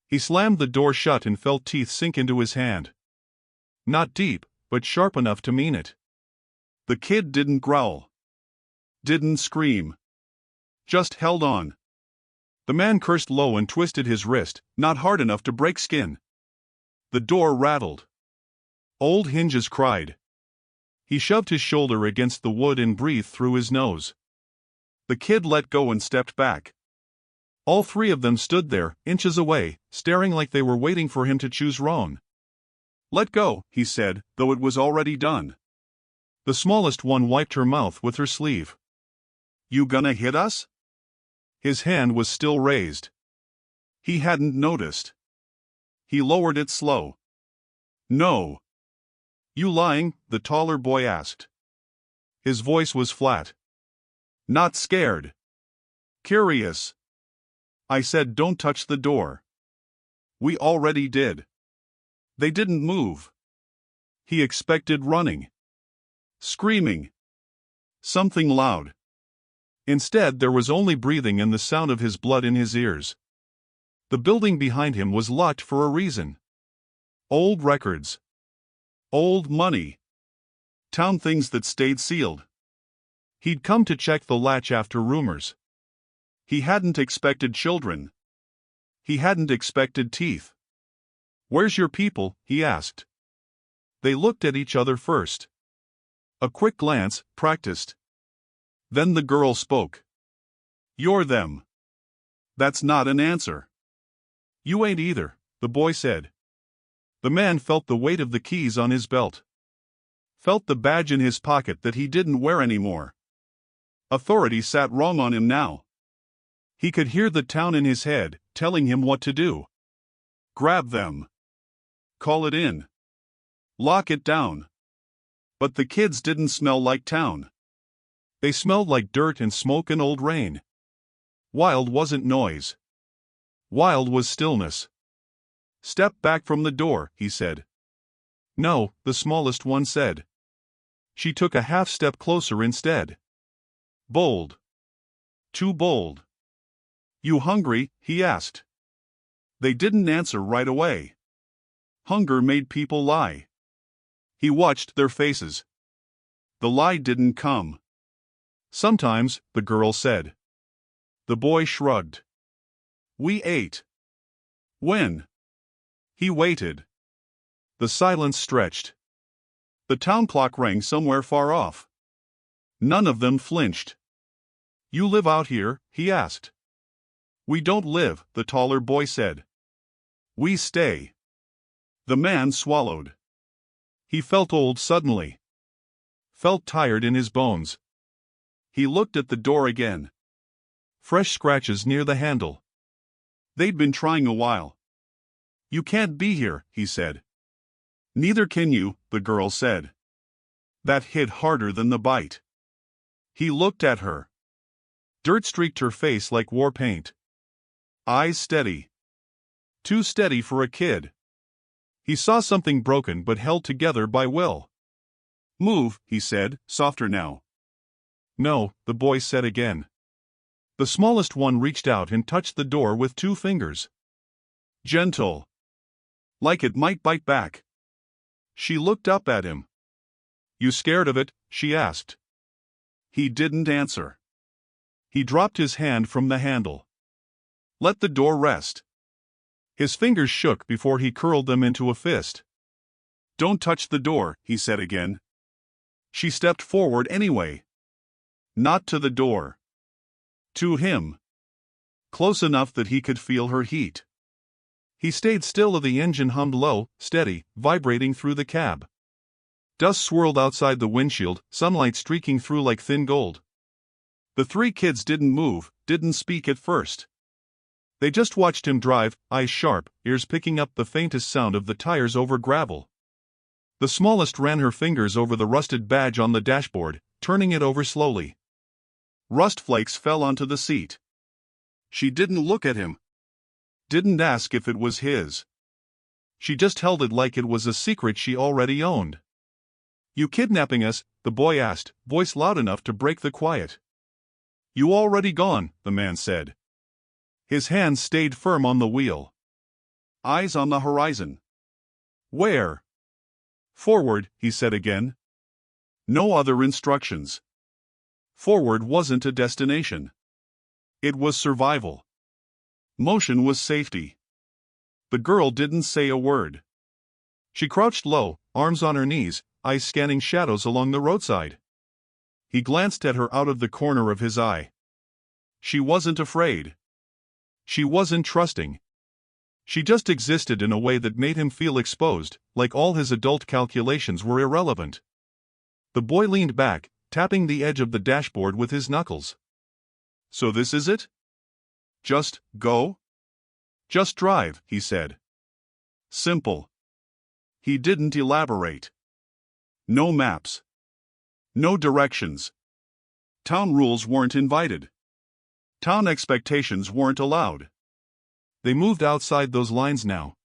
He slammed the door shut and felt teeth sink into his hand. Not deep, but sharp enough to mean it. The kid didn't growl. Didn't scream. Just held on. The man cursed low and twisted his wrist, not hard enough to break skin. The door rattled. Old hinges cried. He shoved his shoulder against the wood and breathed through his nose. The kid let go and stepped back. All three of them stood there, inches away, staring like they were waiting for him to choose wrong. "Let go," he said, though it was already done. The smallest one wiped her mouth with her sleeve. "You gonna hit us?" His hand was still raised. He hadn't noticed. He lowered it slow. "No." "You lying?" the taller boy asked. His voice was flat. "Not scared. Curious. I said don't touch the door." "We already did." They didn't move. He expected running. Screaming. Something loud. Instead there was only breathing and the sound of his blood in his ears. The building behind him was locked for a reason. Old records. Old money. Town things that stayed sealed. He'd come to check the latch after rumors. He hadn't expected children. He hadn't expected teeth. "Where's your people?" he asked. They looked at each other first. A quick glance, practiced. Then the girl spoke. "You're them." "That's not an answer." "You ain't either," the boy said. The man felt the weight of the keys on his belt. Felt the badge in his pocket that he didn't wear anymore. Authority sat wrong on him now. He could hear the town in his head, telling him what to do. Grab them. Call it in. Lock it down. But the kids didn't smell like town. They smelled like dirt and smoke and old rain. Wild wasn't noise. Wild was stillness. "Step back from the door," he said. "No," the smallest one said. She took a half step closer instead. Bold. Too bold. "You hungry?" he asked. They didn't answer right away. Hunger made people lie. He watched their faces. The lie didn't come. "Sometimes," the girl said. The boy shrugged. "We ate." "When?" He waited. The silence stretched. The town clock rang somewhere far off. None of them flinched. "You live out here?" he asked. "We don't live," the taller boy said. "We stay." The man swallowed. He felt old suddenly. Felt tired in his bones. He looked at the door again. Fresh scratches near the handle. They'd been trying a while. "You can't be here," he said. "Neither can you," the girl said. That hit harder than the bite. He looked at her. Dirt streaked her face like war paint. Eyes steady. Too steady for a kid. He saw something broken but held together by will. "Move," he said, softer now. "No," the boy said again. The smallest one reached out and touched the door with 2 fingers. Gentle. Like it might bite back. She looked up at him. "You scared of it?" she asked. He didn't answer. He dropped his hand from the handle. Let the door rest. His fingers shook before he curled them into a fist. "Don't touch the door," he said again. She stepped forward anyway. Not to the door. To him. Close enough that he could feel her heat. He stayed still as the engine hummed low, steady, vibrating through the cab. Dust swirled outside the windshield, sunlight streaking through like thin gold. The 3 kids didn't move, didn't speak at first. They just watched him drive, eyes sharp, ears picking up the faintest sound of the tires over gravel. The smallest ran her fingers over the rusted badge on the dashboard, turning it over slowly. Rust flakes fell onto the seat. She didn't look at him. Didn't ask if it was his. She just held it like it was a secret she already owned. "You kidnapping us?" the boy asked, voice loud enough to break the quiet. "You already gone," the man said. His hands stayed firm on the wheel. eyes on the horizon. Where? Forward, he said again. No other instructions. Forward wasn't a destination. It was survival. Motion was safety. The girl didn't say a word. She crouched low, arms on her knees, eyes scanning shadows along the roadside. He glanced at her out of the corner of his eye. She wasn't afraid. She wasn't trusting. She just existed in a way that made him feel exposed, like all his adult calculations were irrelevant. The boy leaned back, tapping the edge of the dashboard with his knuckles. So this is it? Just go? Just drive, he said. Simple. He didn't elaborate. No maps. No directions. Town rules weren't invited. Town expectations weren't allowed. They moved outside those lines now.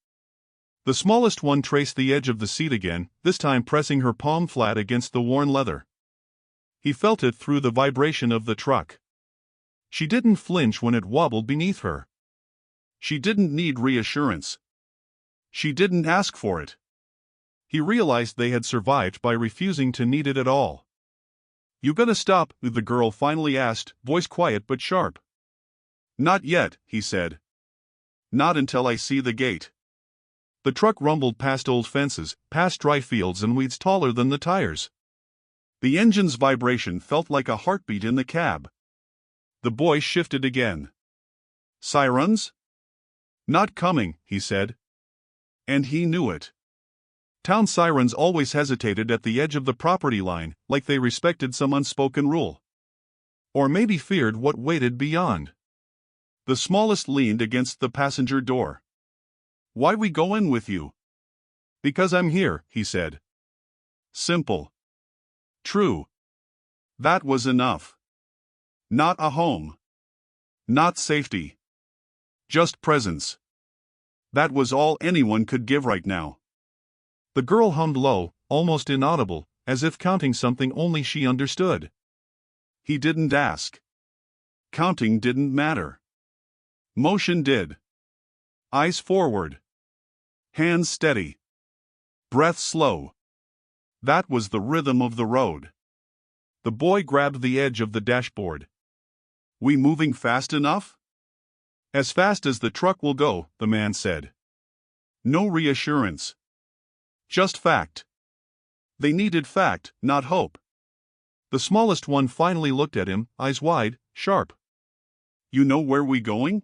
The smallest one traced the edge of the seat again, this time pressing her palm flat against the worn leather. He felt it through the vibration of the truck. She didn't flinch when it wobbled beneath her. She didn't need reassurance. She didn't ask for it. He realized they had survived by refusing to need it at all. You gonna stop? The girl finally asked, voice quiet but sharp. Not yet, he said. Not until I see the gate. The truck rumbled past old fences, past dry fields and weeds taller than the tires. The engine's vibration felt like a heartbeat in the cab. The boy shifted again. Sirens? Not coming, he said. And he knew it. Town sirens always hesitated at the edge of the property line, like they respected some unspoken rule. Or maybe feared what waited beyond. The smallest leaned against the passenger door. Why we go in with you? Because I'm here, he said. Simple. True. That was enough. Not a home. Not safety. Just presence. That was all anyone could give right now. The girl hummed low, almost inaudible, as if counting something only she understood. He didn't ask. Counting didn't matter. Motion did. Eyes forward. Hands steady. Breath slow. That was the rhythm of the road. The boy grabbed the edge of the dashboard. We moving fast enough? As fast as the truck will go, the man said. No reassurance. Just fact. They needed fact, not hope. The smallest one finally looked at him, eyes wide, sharp. You know where we going?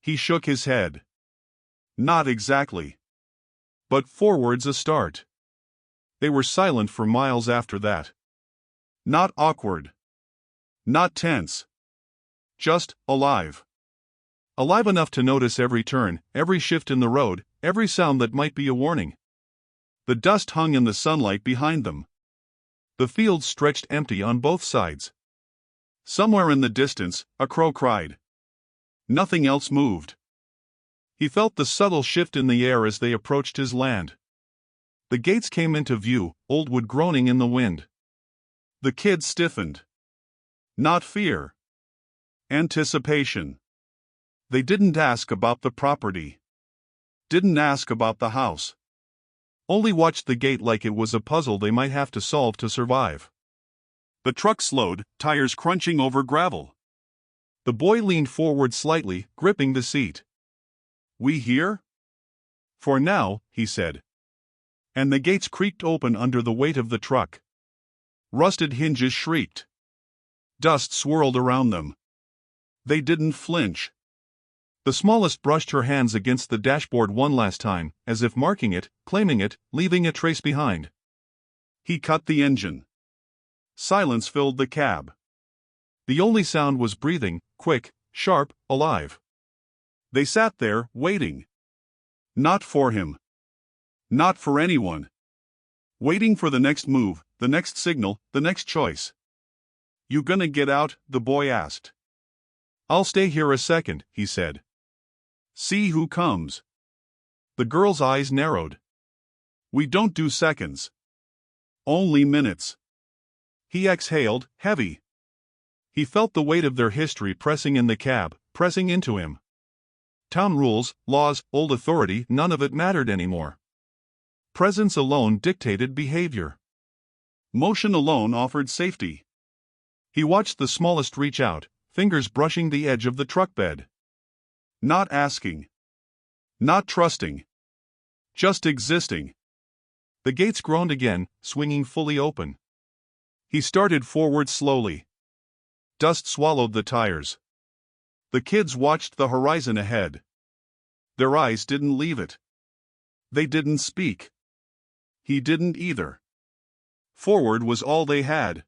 He shook his head. Not exactly. But forward's a start. They were silent for miles after that. Not awkward. Not tense. Just alive. Alive enough to notice every turn, every shift in the road, every sound that might be a warning. The dust hung in the sunlight behind them. The fields stretched empty on both sides. Somewhere in the distance, a crow cried. Nothing else moved. He felt the subtle shift in the air as they approached his land. The gates came into view, old wood groaning in the wind. The kid stiffened. Not fear. Anticipation. They didn't ask about the property. Didn't ask about the house. Only watched the gate like it was a puzzle they might have to solve to survive. The truck slowed, tires crunching over gravel. The boy leaned forward slightly, gripping the seat. We here? For now, he said. And the gates creaked open under the weight of the truck. Rusted hinges shrieked. Dust swirled around them. They didn't flinch. The smallest brushed her hands against the dashboard one last time, as if marking it, claiming it, leaving a trace behind. He cut the engine. Silence filled the cab. The only sound was breathing, quick, sharp, alive. They sat there, waiting. Not for him. Not for anyone. Waiting for the next move, the next signal, the next choice. You gonna get out? The boy asked. I'll stay here a second, he said. See who comes. The girl's eyes narrowed. We don't do seconds. Only minutes. He exhaled, heavy. He felt the weight of their history pressing in the cab, pressing into him. Town rules, laws, old authority, none of it mattered anymore. Presence alone dictated behavior. Motion alone offered safety. He watched the smallest reach out, fingers brushing the edge of the truck bed. Not asking. Not trusting. Just existing. The gates groaned again, swinging fully open. He started forward slowly. Dust swallowed the tires. The kids watched the horizon ahead. Their eyes didn't leave it. They didn't speak. He didn't either. Forward was all they had.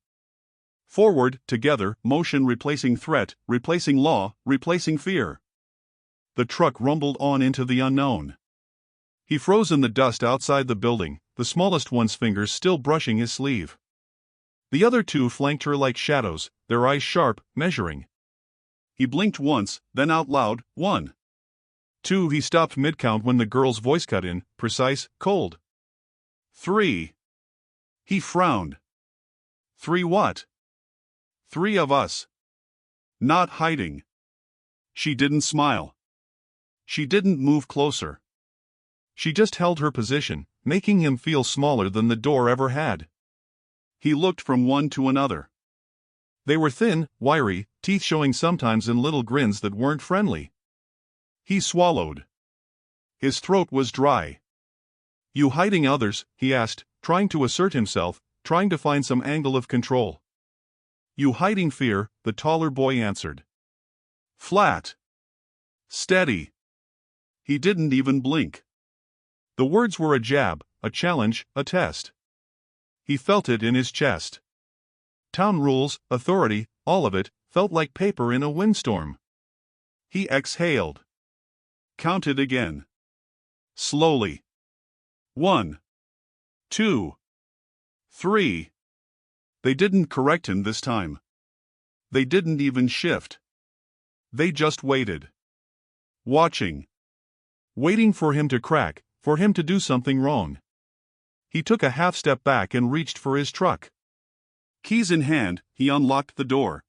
Forward, together, motion replacing threat, replacing law, replacing fear. The truck rumbled on into the unknown. He froze in the dust outside the building, the smallest one's fingers still brushing his sleeve. The other two flanked her like shadows, their eyes sharp, measuring. He blinked once, then out loud, 1. 2. He stopped mid-count when the girl's voice cut in, precise, cold. 3. He frowned. 3 what? 3 of us. Not hiding. She didn't smile. She didn't move closer. She just held her position, making him feel smaller than the door ever had. He looked from one to another. They were thin, wiry, teeth showing sometimes in little grins that weren't friendly. He swallowed. His throat was dry. You hiding others? He asked, trying to assert himself, trying to find some angle of control. You hiding fear, the taller boy answered. Flat. Steady. He didn't even blink. The words were a jab, a challenge, a test. He felt it in his chest. Town rules, authority, all of it, felt like paper in a windstorm. He exhaled. Counted again. Slowly. 1. 2. 3. They didn't correct him this time. They didn't even shift. They just waited. Watching. Waiting for him to crack, for him to do something wrong. He took a half step back and reached for his truck. Keys in hand, he unlocked the door.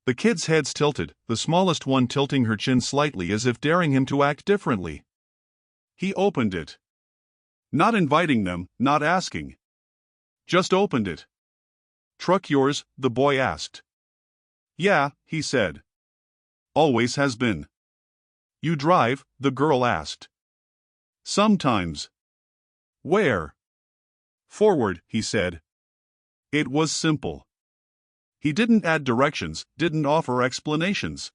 The kids' heads tilted, the smallest one tilting her chin slightly as if daring him to act differently. He opened it. Not inviting them, not asking. Just opened it. Truck yours? The boy asked. Yeah, he said. Always has been. You drive? The girl asked. Sometimes. Where? Forward, he said. It was simple. He didn't add directions, didn't offer explanations.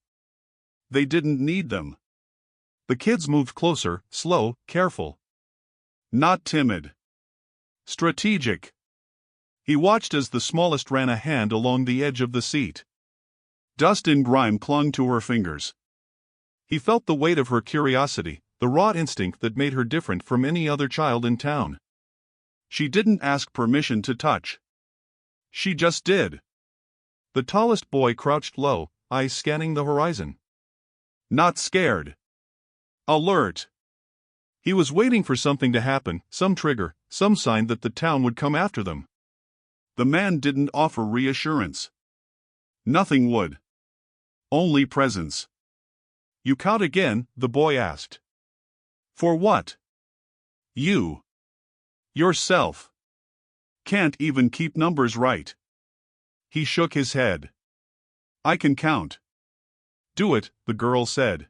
They didn't need them. The kids moved closer, slow, careful. Not timid. Strategic. He watched as the smallest ran a hand along the edge of the seat. Dust and grime clung to her fingers. He felt the weight of her curiosity, the raw instinct that made her different from any other child in town. She didn't ask permission to touch. She just did. The tallest boy crouched low, eyes scanning the horizon. Not scared. Alert. He was waiting for something to happen, some trigger, some sign that the town would come after them. The man didn't offer reassurance. Nothing would. Only presence. You count again? The boy asked. For what? You. Yourself. Can't even keep numbers right. He shook his head. I can count. Do it, the girl said.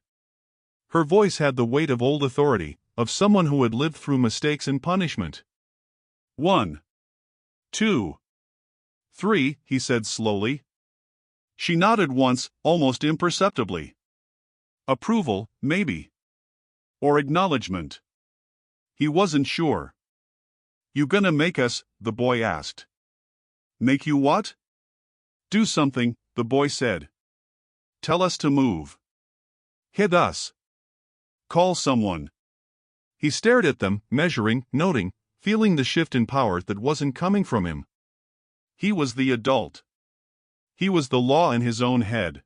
Her voice had the weight of old authority, of someone who had lived through mistakes and punishment. 1. 2. 3, he said slowly. She nodded once, almost imperceptibly. Approval, maybe. Or acknowledgement. He wasn't sure. You gonna make us? The boy asked. Make you what? Do something, the boy said. Tell us to move. Hit us. Call someone. He stared at them, measuring, noting, feeling the shift in power that wasn't coming from him. He was the adult. He was the law in his own head.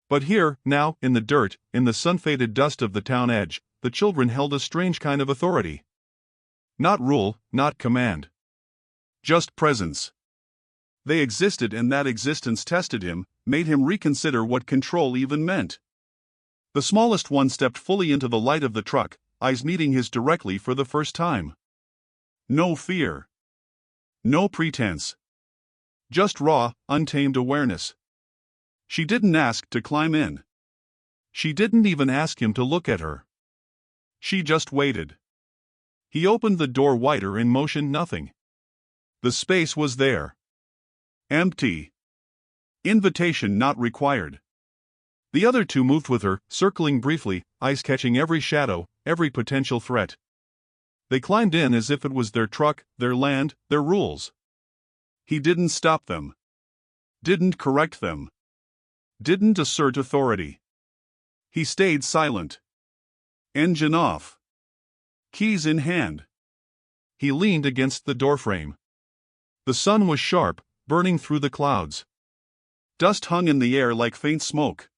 But here, now, in the dirt, in the sun-faded dust of the town edge, the children held a strange kind of authority. Not rule, not command. Just presence. They existed, and that existence tested him, made him reconsider what control even meant. The smallest one stepped fully into the light of the truck, eyes meeting his directly for the first time. No fear. No pretense. Just raw, untamed awareness. She didn't ask to climb in. She didn't even ask him to look at her. She just waited. He opened the door wider and motioned nothing. The space was there. Empty. Invitation not required. The other two moved with her, circling briefly, eyes catching every shadow, every potential threat. They climbed in as if it was their truck, their land, their rules. He didn't stop them. Didn't correct them. Didn't assert authority. He stayed silent. Engine off. Keys in hand. He leaned against the doorframe. The sun was sharp, burning through the clouds. Dust hung in the air like faint smoke.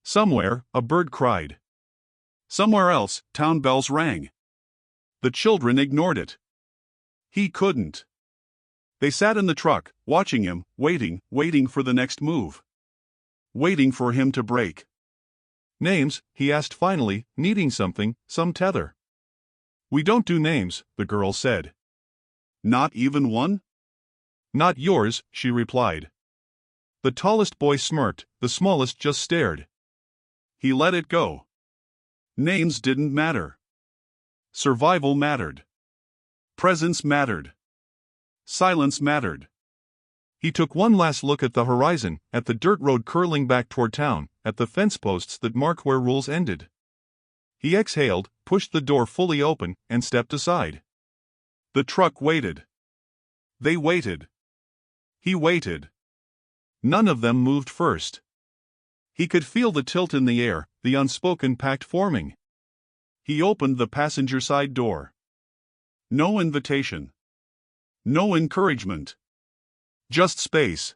Somewhere, a bird cried. Somewhere else, town bells rang. The children ignored it. He couldn't. They sat in the truck, watching him, waiting for the next move. Waiting for him to break. Names, he asked finally, needing something, some tether. We don't do names, the girl said. Not even one? Not yours, she replied. The tallest boy smirked, the smallest just stared. He let it go. Names didn't matter. Survival mattered. Presence mattered. Silence mattered. He took one last look at the horizon, at the dirt road curling back toward town, at the fence posts that mark where rules ended. He exhaled, pushed the door fully open, and stepped aside. The truck waited. They waited. He waited. None of them moved first. He could feel the tilt in the air, the unspoken pact forming. He opened the passenger side door. No invitation. No encouragement. Just space.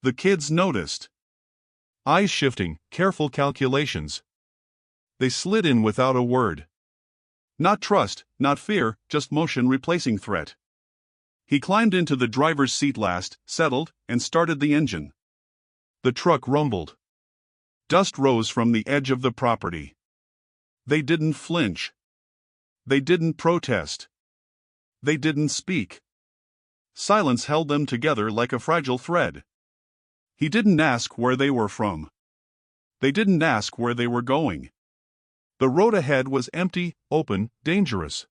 The kids noticed. Eyes shifting, careful calculations. They slid in without a word. Not trust, not fear, just motion replacing threat. He climbed into the driver's seat last, settled, and started the engine. The truck rumbled. Dust rose from the edge of the property. They didn't flinch. They didn't protest. They didn't speak. Silence held them together like a fragile thread. He didn't ask where they were from. They didn't ask where they were going. The road ahead was empty, open, dangerous.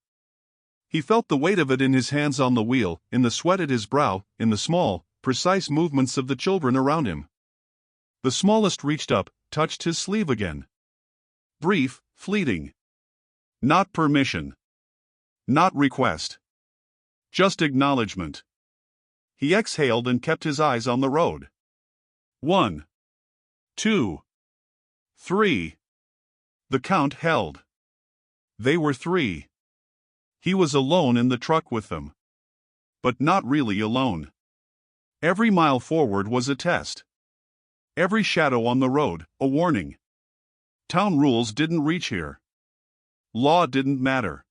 He felt the weight of it in his hands on the wheel, in the sweat at his brow, in the small, precise movements of the children around him. The smallest reached up, touched his sleeve again. Brief, fleeting. Not permission. Not request. Just acknowledgement. He exhaled and kept his eyes on the road. 1, 2, 3. The count held. They were 3. He was alone in the truck with them. But not really alone. Every mile forward was a test. Every shadow on the road, a warning. Town rules didn't reach here. Law didn't matter.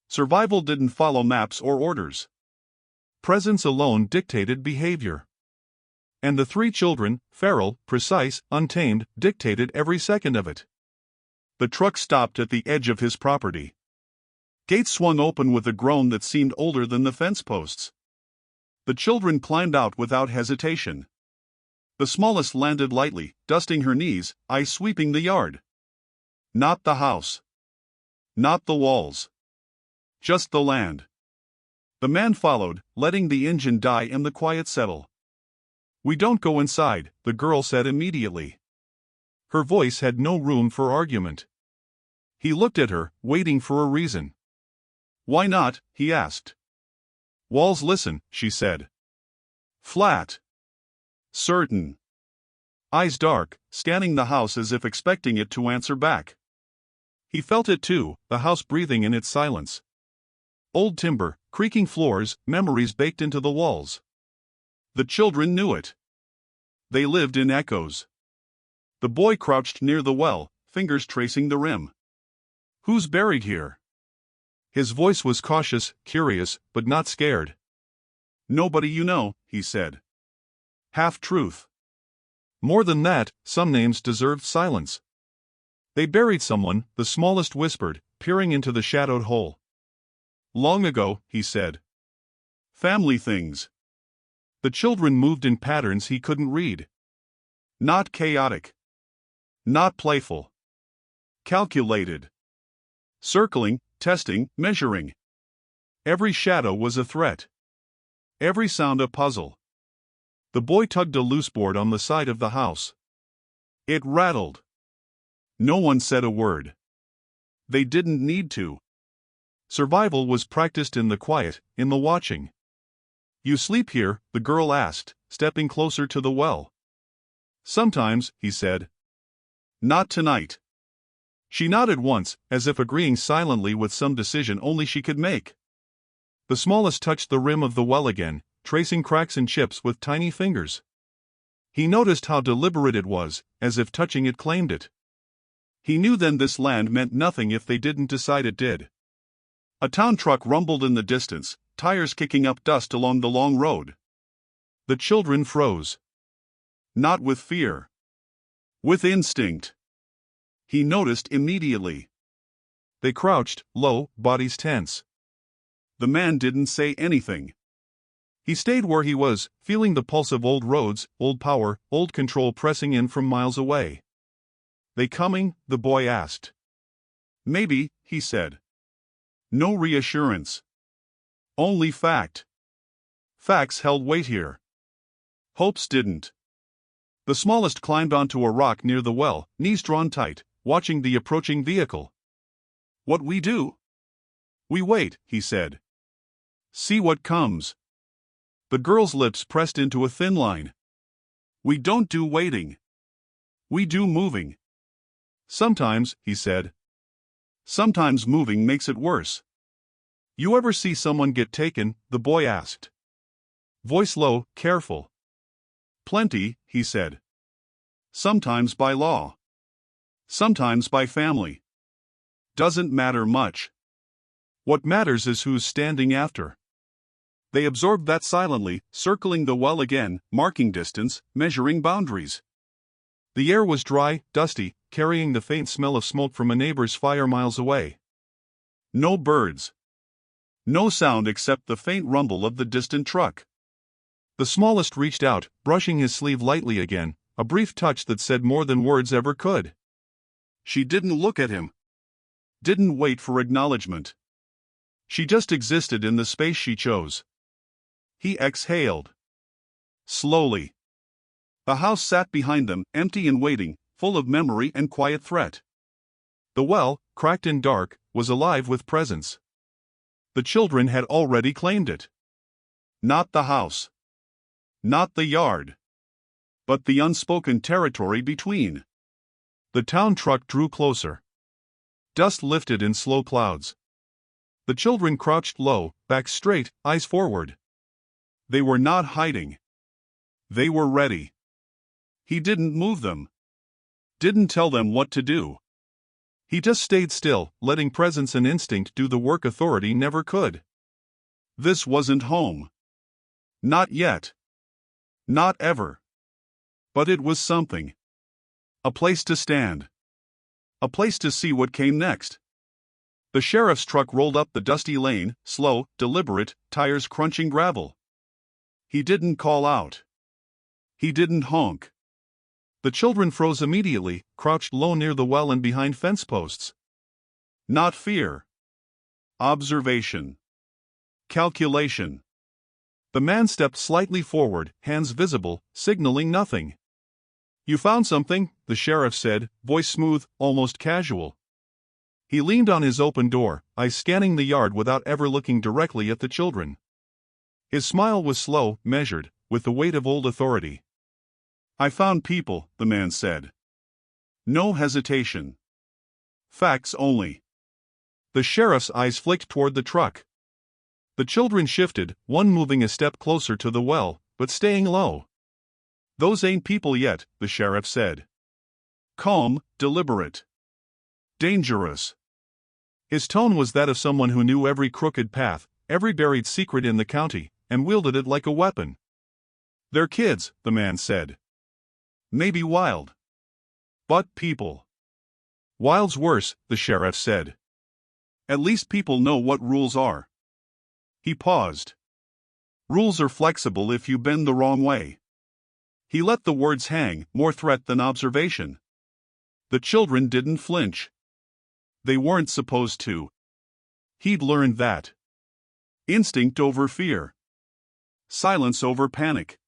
Survival didn't follow maps or orders. Presence alone dictated behavior. And the 3 children, feral, precise, untamed, dictated every second of it. The truck stopped at the edge of his property. Gates swung open with a groan that seemed older than the fence posts. The children climbed out without hesitation. The smallest landed lightly, dusting her knees, eyes sweeping the yard. Not the house. Not the walls. Just the land. The man followed, letting the engine die and the quiet settle. We don't go inside, the girl said immediately. Her voice had no room for argument. He looked at her, waiting for a reason. Why not? He asked. Walls listen, she said. Flat. Certain. Eyes dark, scanning the house as if expecting it to answer back. He felt it too, the house breathing in its silence. Old timber, creaking floors, memories baked into the walls. The children knew it. They lived in echoes. The boy crouched near the well, fingers tracing the rim. Who's buried here? His voice was cautious, curious, but not scared. Nobody you know, he said. Half-truth. More than that, some names deserved silence. They buried someone, the smallest whispered, peering into the shadowed hole. Long ago, he said. Family things. The children moved in patterns he couldn't read. Not chaotic. Not playful. Calculated. Circling, testing, measuring. Every shadow was a threat. Every sound a puzzle. The boy tugged a loose board on the side of the house. It rattled. No one said a word. They didn't need to. Survival was practiced in the quiet, in the watching. You sleep here? The girl asked, stepping closer to the well. Sometimes, he said. Not tonight. She nodded once, as if agreeing silently with some decision only she could make. The smallest touched the rim of the well again, tracing cracks and chips with tiny fingers. He noticed how deliberate it was, as if touching it claimed it. He knew then this land meant nothing if they didn't decide it did. A town truck rumbled in the distance, tires kicking up dust along the long road. The children froze. Not with fear. With instinct. He noticed immediately. They crouched, low, bodies tense. The man didn't say anything. He stayed where he was, feeling the pulse of old roads, old power, old control pressing in from miles away. They coming? The boy asked. Maybe, he said. No reassurance. Only fact. Facts held weight here. Hopes didn't. The smallest climbed onto a rock near the well, knees drawn tight, watching the approaching vehicle. What we do? We wait, he said. See what comes. The girl's lips pressed into a thin line. We don't do waiting. We do moving. Sometimes, he said. Sometimes moving makes it worse. You ever see someone get taken? The boy asked. Voice low, careful. Plenty, he said. Sometimes by law. Sometimes by family. Doesn't matter much. What matters is who's standing after. They absorbed that silently, circling the well again, marking distance, measuring boundaries. The air was dry, dusty, carrying the faint smell of smoke from a neighbor's fire miles away. No birds. No sound except the faint rumble of the distant truck. The smallest reached out, brushing his sleeve lightly again, a brief touch that said more than words ever could. She didn't look at him. Didn't wait for acknowledgement. She just existed in the space she chose. He exhaled. Slowly. The house sat behind them, empty and waiting, full of memory and quiet threat. The well, cracked and dark, was alive with presence. The children had already claimed it. Not the house. Not the yard. But the unspoken territory between. The town truck drew closer. Dust lifted in slow clouds. The children crouched low, back straight, eyes forward. They were not hiding. They were ready. He didn't move them. Didn't tell them what to do. He just stayed still, letting presence and instinct do the work authority never could. This wasn't home. Not yet. Not ever. But it was something. A place to stand. A place to see what came next. The sheriff's truck rolled up the dusty lane, slow, deliberate, tires crunching gravel. He didn't call out. He didn't honk. The children froze immediately, crouched low near the well and behind fence posts. Not fear. Observation. Calculation. The man stepped slightly forward, hands visible, signaling nothing. You found something, the sheriff said, voice smooth, almost casual. He leaned on his open door, eyes scanning the yard without ever looking directly at the children. His smile was slow, measured, with the weight of old authority. I found people, the man said. No hesitation. Facts only. The sheriff's eyes flicked toward the truck. The children shifted, one moving a step closer to the well, but staying low. Those ain't people yet, the sheriff said. Calm, deliberate. Dangerous. His tone was that of someone who knew every crooked path, every buried secret in the county, and wielded it like a weapon. They're kids, the man said. Maybe wild. But people. Wild's worse, the sheriff said. At least people know what rules are. He paused. Rules are flexible if you bend the wrong way. He let the words hang, more threat than observation. The children didn't flinch. They weren't supposed to. He'd learned that. Instinct over fear. Silence over panic.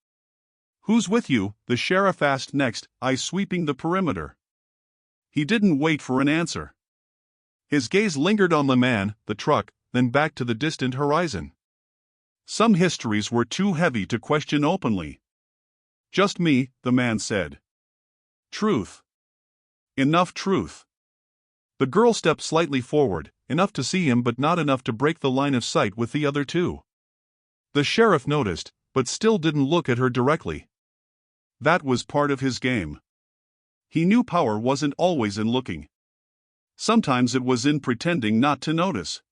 Who's with you? The sheriff asked next, eyes sweeping the perimeter. He didn't wait for an answer. His gaze lingered on the man, the truck, then back to the distant horizon. Some histories were too heavy to question openly. Just me, the man said. Truth. Enough truth. The girl stepped slightly forward, enough to see him but not enough to break the line of sight with the other two. The sheriff noticed, but still didn't look at her directly. That was part of his game. He knew power wasn't always in looking. Sometimes it was in pretending not to notice.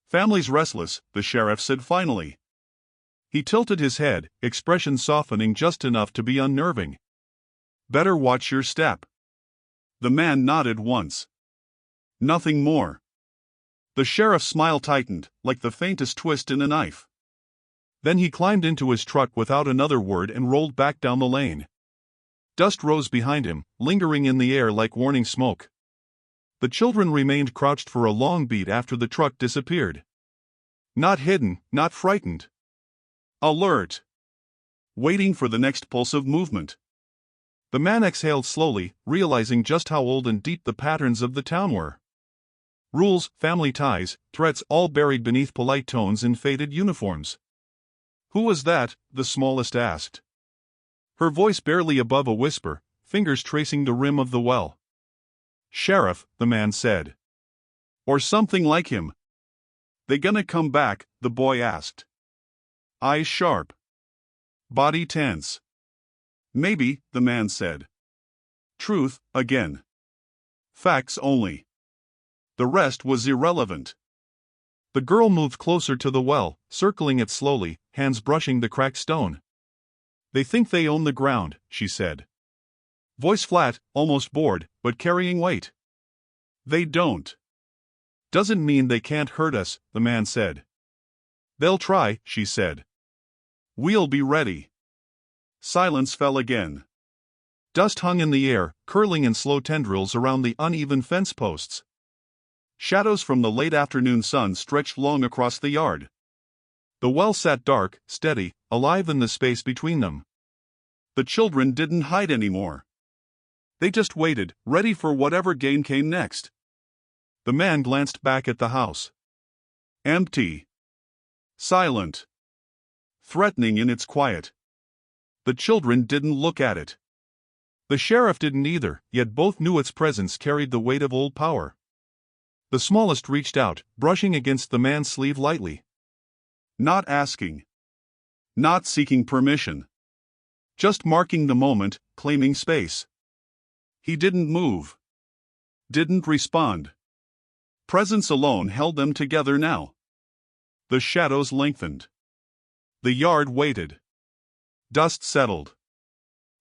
Family's restless, the sheriff said finally. He tilted his head, expression softening just enough to be unnerving. Better watch your step. The man nodded once. Nothing more. The sheriff's smile tightened, like the faintest twist in a knife. Then he climbed into his truck without another word and rolled back down the lane. Dust rose behind him, lingering in the air like warning smoke. The children remained crouched for a long beat after the truck disappeared. Not hidden, not frightened. Alert. Waiting for the next pulse of movement. The man exhaled slowly, realizing just how old and deep the patterns of the town were. Rules, family ties, threats all buried beneath polite tones in faded uniforms. Who was that? The smallest asked. Her voice barely above a whisper, fingers tracing the rim of the well. Sheriff, the man said. Or something like him. They gonna come back? The boy asked. Eyes sharp. Body tense. Maybe, the man said. Truth, again. Facts only. The rest was irrelevant. The girl moved closer to the well, circling it slowly, hands brushing the cracked stone. They think they own the ground, she said. Voice flat, almost bored, but carrying weight. They don't. Doesn't mean they can't hurt us, the man said. They'll try, she said. We'll be ready. Silence fell again. Dust hung in the air, curling in slow tendrils around the uneven fence posts. Shadows from the late afternoon sun stretched long across the yard. The well sat dark, steady, alive in the space between them. The children didn't hide anymore. They just waited, ready for whatever game came next. The man glanced back at the house. Empty. Silent. Threatening in its quiet. The children didn't look at it. The sheriff didn't either, yet both knew its presence carried the weight of old power. The smallest reached out, brushing against the man's sleeve lightly. Not asking. Not seeking permission. Just marking the moment, claiming space. He didn't move. Didn't respond. Presence alone held them together now. The shadows lengthened. The yard waited. Dust settled.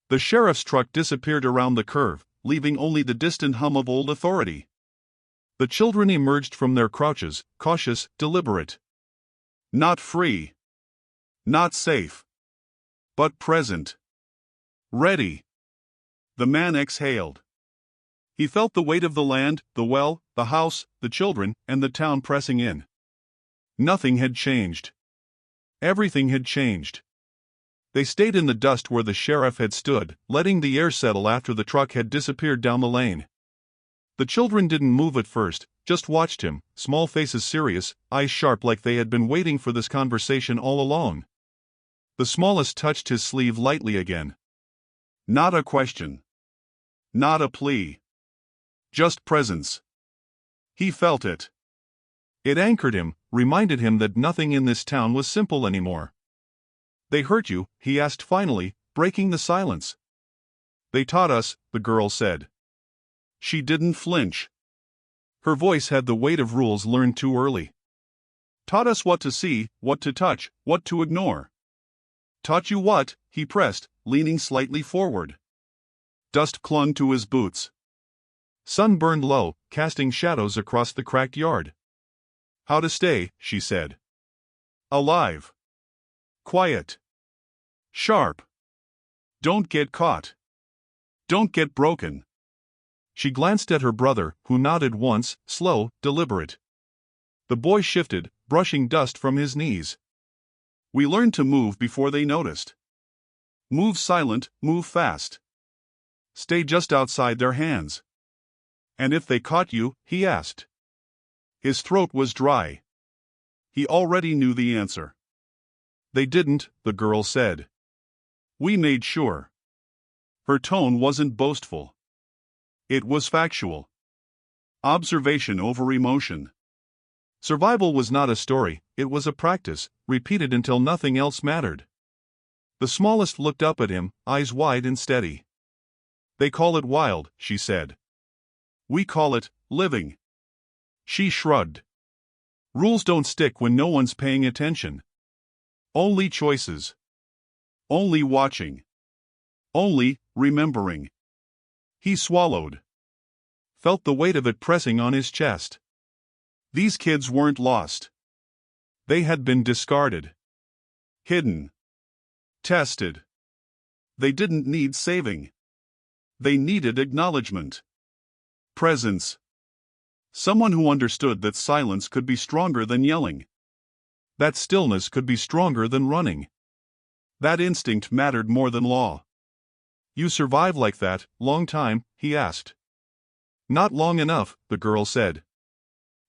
The sheriff's truck disappeared around the curve, leaving only the distant hum of old authority. The children emerged from their crouches, cautious, deliberate. Not free. Not safe. But present. Ready. The man exhaled. He felt the weight of the land, the well, the house, the children, and the town pressing in. Nothing had changed. Everything had changed. They stayed in the dust where the sheriff had stood, letting the air settle after the truck had disappeared down the lane. The children didn't move at first, just watched him, small faces serious, eyes sharp like they had been waiting for this conversation all along. The smallest touched his sleeve lightly again. Not a question. Not a plea. Just presence. He felt it. It anchored him, reminded him that nothing in this town was simple anymore. They hurt you? He asked finally, breaking the silence. They taught us, the girl said. She didn't flinch. Her voice had the weight of rules learned too early. Taught us what to see, what to touch, what to ignore. Taught you what? He pressed, leaning slightly forward. Dust clung to his boots. Sun burned low, casting shadows across the cracked yard. How to stay, she said. Alive. Quiet. Sharp. Don't get caught. Don't get broken. She glanced at her brother, who nodded once, slow, deliberate. The boy shifted, brushing dust from his knees. We learned to move before they noticed. Move silent, move fast. Stay just outside their hands. And if they caught you, he asked. His throat was dry. He already knew the answer. They didn't, the girl said. We made sure. Her tone wasn't boastful. It was factual. Observation over emotion. Survival was not a story, it was a practice, repeated until nothing else mattered. The smallest looked up at him, eyes wide and steady. They call it wild, she said. We call it living. She shrugged. Rules don't stick when no one's paying attention. Only choices. Only watching. Only remembering. He swallowed. Felt the weight of it pressing on his chest. These kids weren't lost. They had been discarded. Hidden. Tested. They didn't need saving. They needed acknowledgement. Presence. Someone who understood that silence could be stronger than yelling. That stillness could be stronger than running. That instinct mattered more than law. You survive like that, long time, he asked. Not long enough, the girl said.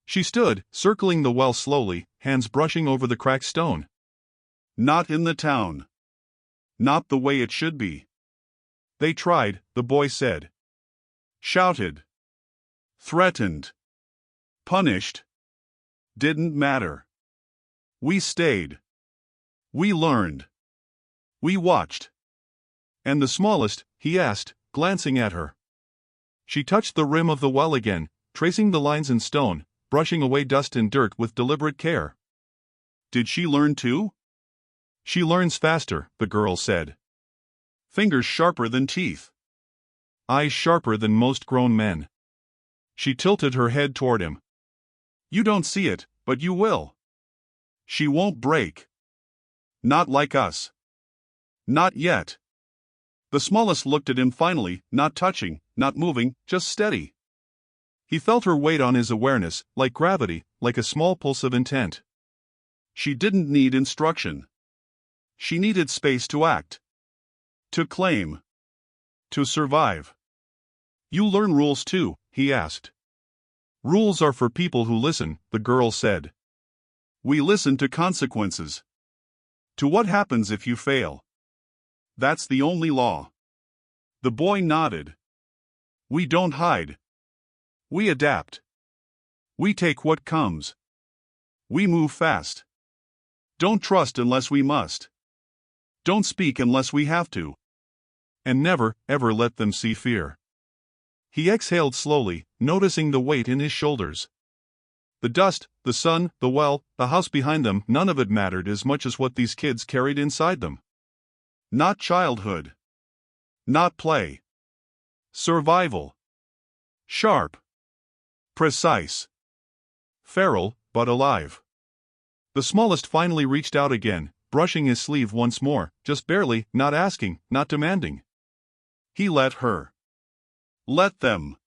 She stood, circling the well slowly, hands brushing over the cracked stone. Not in the town. Not the way it should be. They tried, the boy said. Shouted. Threatened. Punished. Didn't matter. We stayed. We learned. We watched. And the smallest, he asked, glancing at her. She touched the rim of the well again, tracing the lines in stone, brushing away dust and dirt with deliberate care. Did she learn too? She learns faster, the girl said. Fingers sharper than teeth. Eyes sharper than most grown men. She tilted her head toward him. You don't see it, but you will. She won't break. Not like us. Not yet. The smallest looked at him finally, not touching, not moving, just steady. He felt her weight on his awareness, like gravity, like a small pulse of intent. She didn't need instruction. She needed space to act. To claim. To survive. You learn rules too, he asked. Rules are for people who listen, the girl said. We listen to consequences. To what happens if you fail. That's the only law. The boy nodded. We don't hide. We adapt. We take what comes. We move fast. Don't trust unless we must. Don't speak unless we have to. And never, ever let them see fear. He exhaled slowly, noticing the weight in his shoulders. The dust, the sun, the well, the house behind them, none of it mattered as much as what these kids carried inside them. Not childhood. Not play. Survival. Sharp. Precise. Feral, but alive. The smallest finally reached out again, brushing his sleeve once more, just barely, not asking, not demanding. He let her. Let them.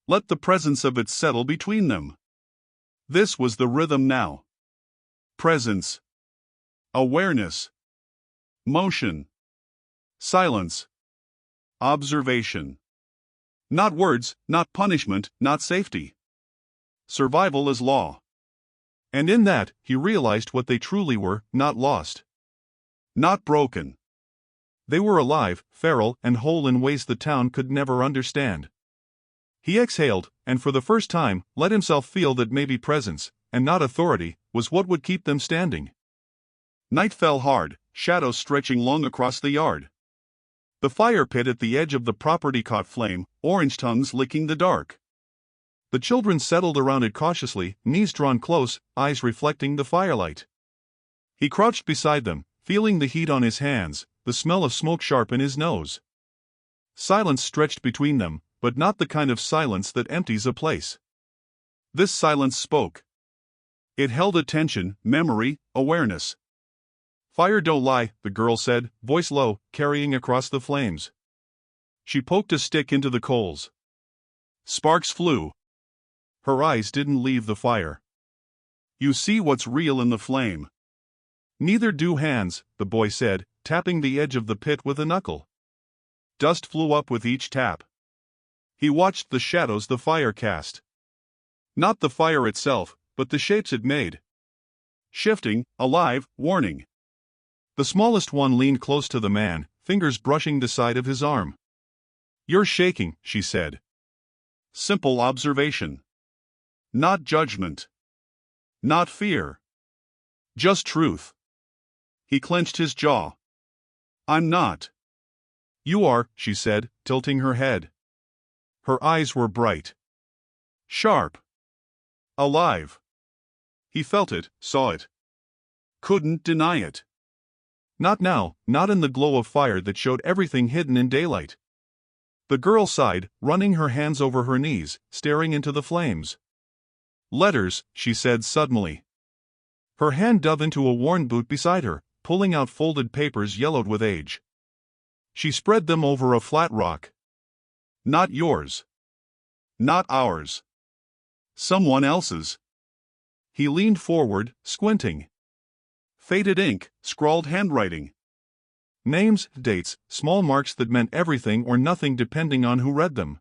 Let the presence of it settle between them. This was the rhythm now. Presence. Awareness. Motion. Silence. Observation. Not words, not punishment, not safety. Survival is law. And in that, he realized what they truly were, not lost. Not broken. They were alive, feral, and whole in ways the town could never understand. He exhaled, and for the first time, let himself feel that maybe presence, and not authority, was what would keep them standing. Night fell hard, shadows stretching long across the yard. The fire pit at the edge of the property caught flame, orange tongues licking the dark. The children settled around it cautiously, knees drawn close, eyes reflecting the firelight. He crouched beside them, feeling the heat on his hands, the smell of smoke sharp in his nose. Silence stretched between them, but not the kind of silence that empties a place. This silence spoke. It held attention, memory, awareness. "Fire don't lie," the girl said, voice low, carrying across the flames. She poked a stick into the coals. Sparks flew. Her eyes didn't leave the fire. "You see what's real in the flame." "Neither do hands," the boy said, tapping the edge of the pit with a knuckle. Dust flew up with each tap. He watched the shadows the fire cast. Not the fire itself, but the shapes it made. Shifting, alive, warning. The smallest one leaned close to the man, fingers brushing the side of his arm. "You're shaking," she said. Simple observation. Not judgment. Not fear. Just truth. He clenched his jaw. "I'm not." "You are," she said, tilting her head. Her eyes were bright. Sharp. Alive. He felt it, saw it. Couldn't deny it. Not now, not in the glow of fire that showed everything hidden in daylight. The girl sighed, running her hands over her knees, staring into the flames. "Letters," she said suddenly. Her hand dove into a worn boot beside her, pulling out folded papers yellowed with age. She spread them over a flat rock. "Not yours. Not ours. Someone else's." He leaned forward, squinting. Faded ink, scrawled handwriting. Names, dates, small marks that meant everything or nothing depending on who read them.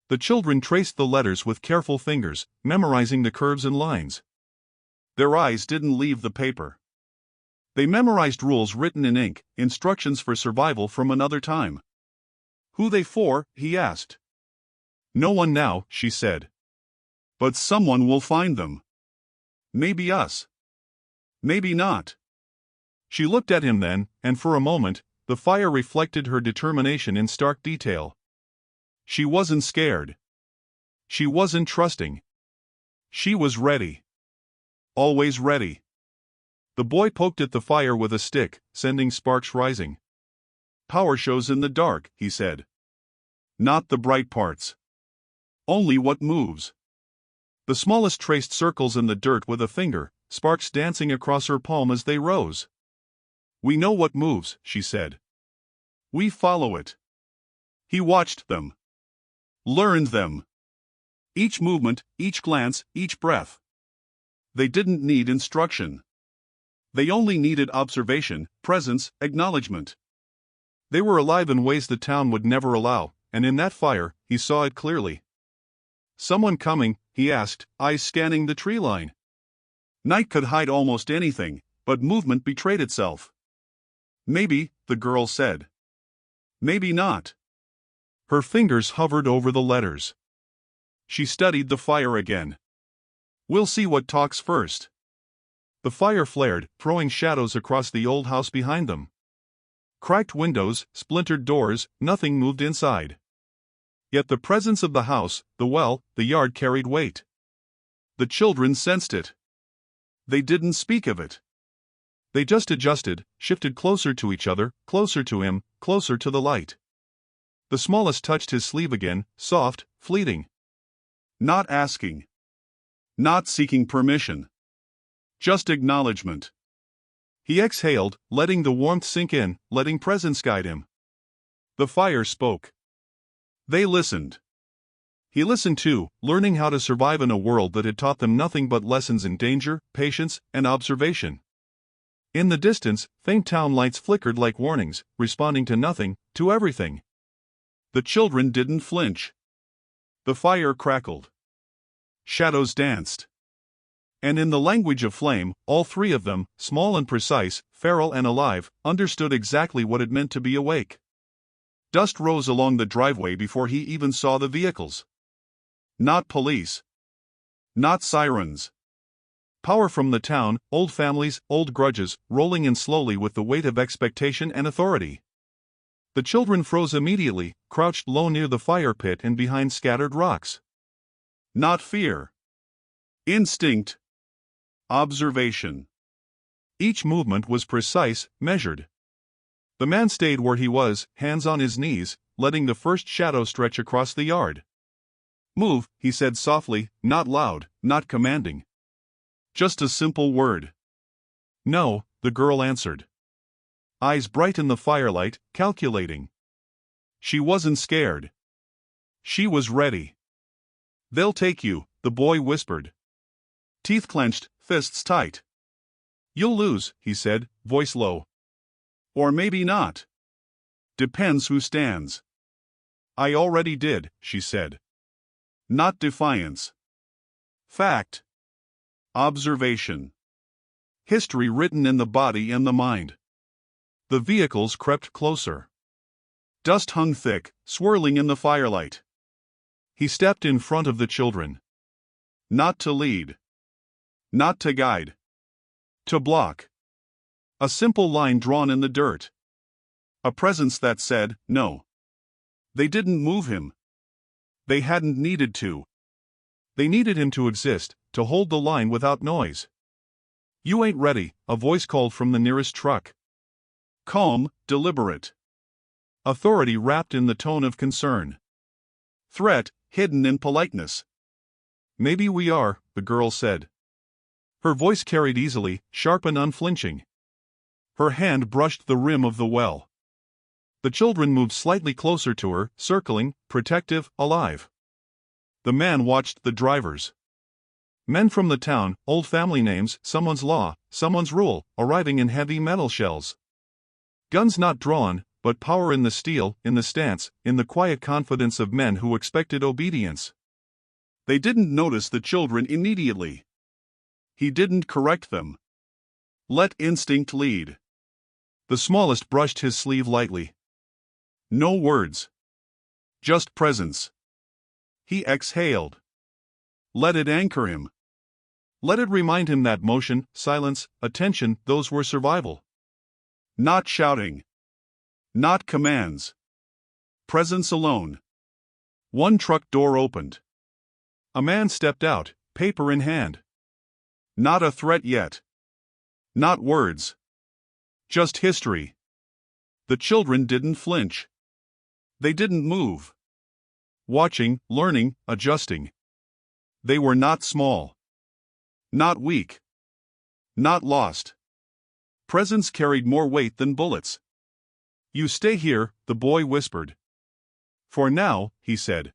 The children traced the letters with careful fingers, memorizing the curves and lines. Their eyes didn't leave the paper. They memorized rules written in ink, instructions for survival from another time. "Who they for?" he asked. "No one now," she said. "But someone will find them. Maybe us. Maybe not." She looked at him then, and for a moment, the fire reflected her determination in stark detail. She wasn't scared. She wasn't trusting. She was ready. Always ready. The boy poked at the fire with a stick, sending sparks rising. "Power shows in the dark," he said. "Not the bright parts. Only what moves." The smallest traced circles in the dirt with a finger, sparks dancing across her palm as they rose. "We know what moves," she said. "We follow it." He watched them. Learned them. Each movement, each glance, each breath. They didn't need instruction. They only needed observation, presence, acknowledgement. They were alive in ways the town would never allow, and in that fire, he saw it clearly. "Someone coming?" he asked, eyes scanning the tree line. Night could hide almost anything, but movement betrayed itself. "Maybe," the girl said. "Maybe not." Her fingers hovered over the letters. She studied the fire again. "We'll see what talks first." The fire flared, throwing shadows across the old house behind them. Cracked windows, splintered doors, nothing moved inside. Yet the presence of the house, the well, the yard carried weight. The children sensed it. They didn't speak of it. They just adjusted, shifted closer to each other, closer to him, closer to the light. The smallest touched his sleeve again, soft, fleeting. Not asking. Not seeking permission. Just acknowledgement. He exhaled, letting the warmth sink in, letting presence guide him. The fire spoke. They listened. He listened too, learning how to survive in a world that had taught them nothing but lessons in danger, patience, and observation. In the distance, faint town lights flickered like warnings, responding to nothing, to everything. The children didn't flinch. The fire crackled. Shadows danced. And in the language of flame, all three of them, small and precise, feral and alive, understood exactly what it meant to be awake. Dust rose along the driveway before he even saw the vehicles. Not police. Not sirens. Power from the town, old families, old grudges, rolling in slowly with the weight of expectation and authority. The children froze immediately, crouched low near the fire pit and behind scattered rocks. Not fear. Instinct. Observation. Each movement was precise, measured. The man stayed where he was, hands on his knees, letting the first shadow stretch across the yard. "Move," he said softly, not loud, not commanding. Just a simple word. "No," the girl answered. Eyes bright in the firelight, calculating. She wasn't scared. She was ready. "They'll take you," the boy whispered. Teeth clenched, fists tight. "You'll lose," he said, voice low. "Or maybe not. Depends who stands." "I already did," she said. Not defiance. Fact. Observation. History written in the body and the mind. The vehicles crept closer. Dust hung thick, swirling in the firelight. He stepped in front of the children. Not to lead. Not to guide. To block. A simple line drawn in the dirt. A presence that said, no. They didn't move him. They hadn't needed to. They needed him to exist, to hold the line without noise. "You ain't ready," a voice called from the nearest truck. Calm, deliberate. Authority wrapped in the tone of concern. Threat, hidden in politeness. "Maybe we are," the girl said. Her voice carried easily, sharp and unflinching. Her hand brushed the rim of the well. The children moved slightly closer to her, circling, protective, alive. The man watched the drivers. Men from the town, old family names, someone's law, someone's rule, arriving in heavy metal shells. Guns not drawn, but power in the steel, in the stance, in the quiet confidence of men who expected obedience. They didn't notice the children immediately. He didn't correct them. Let instinct lead. The smallest brushed his sleeve lightly. No words. Just presence. He exhaled. Let it anchor him. Let it remind him that motion, silence, attention, those were survival. Not shouting. Not commands. Presence alone. One truck door opened. A man stepped out, paper in hand. Not a threat yet. Not words. Just history. The children didn't flinch. They didn't move. Watching, learning, adjusting. They were not small. Not weak. Not lost. Presence carried more weight than bullets. "You stay here," the boy whispered. "For now," he said.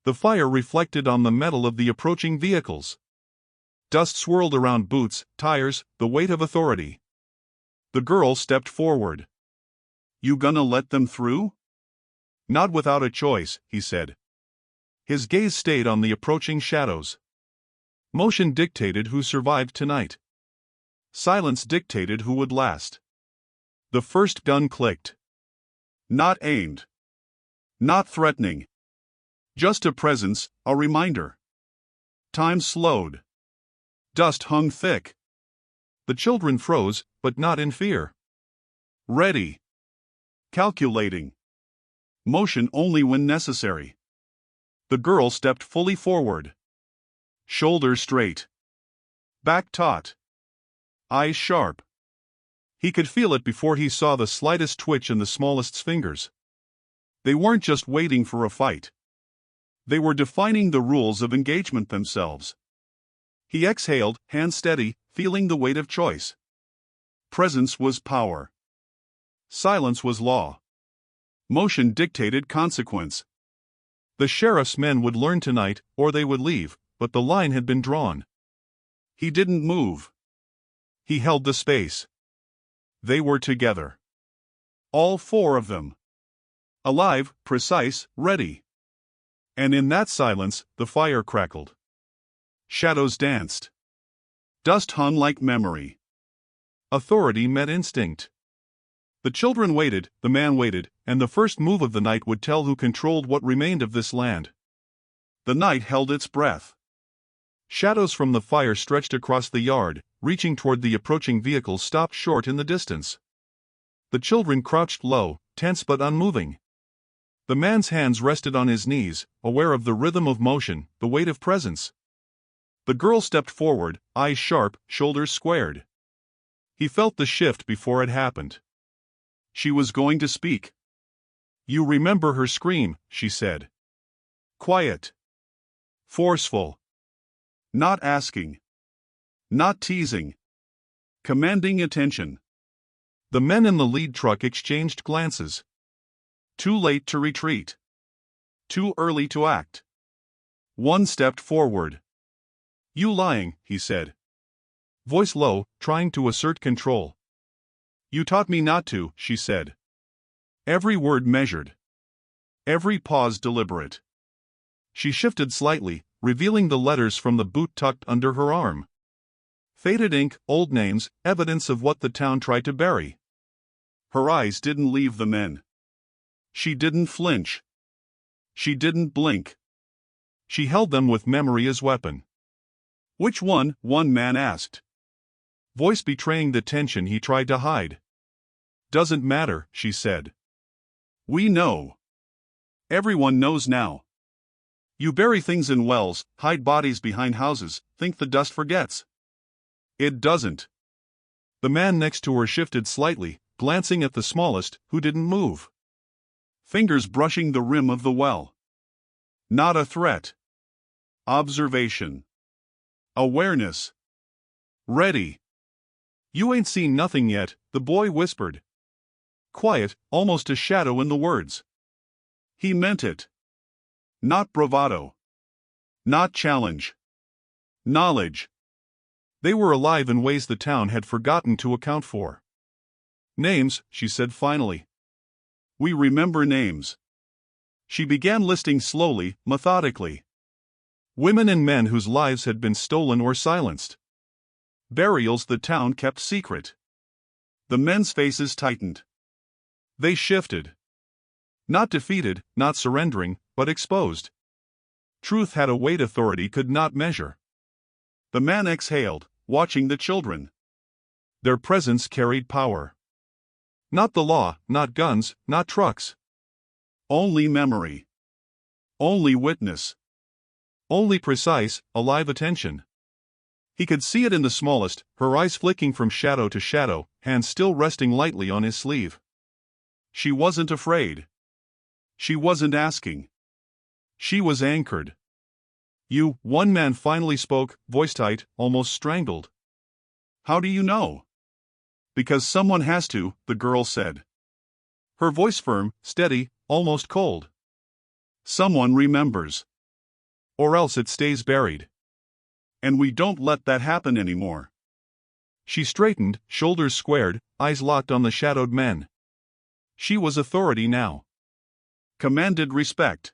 The fire reflected on the metal of the approaching vehicles. Dust swirled around boots, tires, the weight of authority. The girl stepped forward. "You gonna let them through?" "Not without a choice," he said. His gaze stayed on the approaching shadows. Motion dictated who survived tonight. Silence dictated who would last. The first gun clicked. Not aimed. Not threatening. Just a presence, a reminder. Time slowed. Dust hung thick. The children froze, but not in fear. Ready. Calculating. Motion only when necessary. The girl stepped fully forward. Shoulders straight. Back taut. Eyes sharp. He could feel it before he saw the slightest twitch in the smallest fingers. They weren't just waiting for a fight. They were defining the rules of engagement themselves. He exhaled, hand steady, feeling the weight of choice. Presence was power. Silence was law. Motion dictated consequence. The sheriff's men would learn tonight, or they would leave, but the line had been drawn. He didn't move. He held the space. They were together. All four of them. Alive, precise, ready. And in that silence, the fire crackled. Shadows danced. Dust hung like memory. Authority met instinct. The children waited, the man waited, and the first move of the night would tell who controlled what remained of this land. The night held its breath. Shadows from the fire stretched across the yard, reaching toward the approaching vehicles stopped short in the distance. The children crouched low, tense but unmoving. The man's hands rested on his knees, aware of the rhythm of motion, the weight of presence. The girl stepped forward, eyes sharp, shoulders squared. He felt the shift before it happened. She was going to speak. You remember her scream, she said. Quiet. Forceful. Not asking. Not teasing. Commanding attention. The men in the lead truck exchanged glances. Too late to retreat. Too early to act. One stepped forward. You lying, he said. Voice low, trying to assert control. You taught me not to, she said. Every word measured. Every pause deliberate. She shifted slightly, revealing the letters from the boot tucked under her arm. Faded ink, old names, evidence of what the town tried to bury. Her eyes didn't leave the men. She didn't flinch. She didn't blink. She held them with memory as weapon. Which one man asked. Voice betraying the tension he tried to hide. Doesn't matter, she said. We know. Everyone knows now. You bury things in wells, hide bodies behind houses, think the dust forgets. It doesn't. The man next to her shifted slightly, glancing at the smallest, who didn't move. Fingers brushing the rim of the well. Not a threat. Observation. Awareness. Ready. You ain't seen nothing yet, the boy whispered. Quiet, almost a shadow in the words. He meant it. Not bravado. Not challenge. Knowledge. They were alive in ways the town had forgotten to account for. Names, she said finally. We remember names. She began listing slowly, methodically. Women and men whose lives had been stolen or silenced. Burials the town kept secret. The men's faces tightened. They shifted. Not defeated, not surrendering, but exposed. Truth had a weight authority could not measure. The man exhaled, watching the children. Their presence carried power. Not the law, not guns, not trucks. Only memory. Only witness. Only precise, alive attention. He could see it in the smallest, her eyes flicking from shadow to shadow, hands still resting lightly on his sleeve. She wasn't afraid. She wasn't asking. She was anchored. You, one man finally spoke, voice tight, almost strangled. How do you know? Because someone has to, the girl said. Her voice firm, steady, almost cold. Someone remembers. Or else it stays buried. And we don't let that happen anymore. She straightened, shoulders squared, eyes locked on the shadowed men. She was authority now. Commanded respect.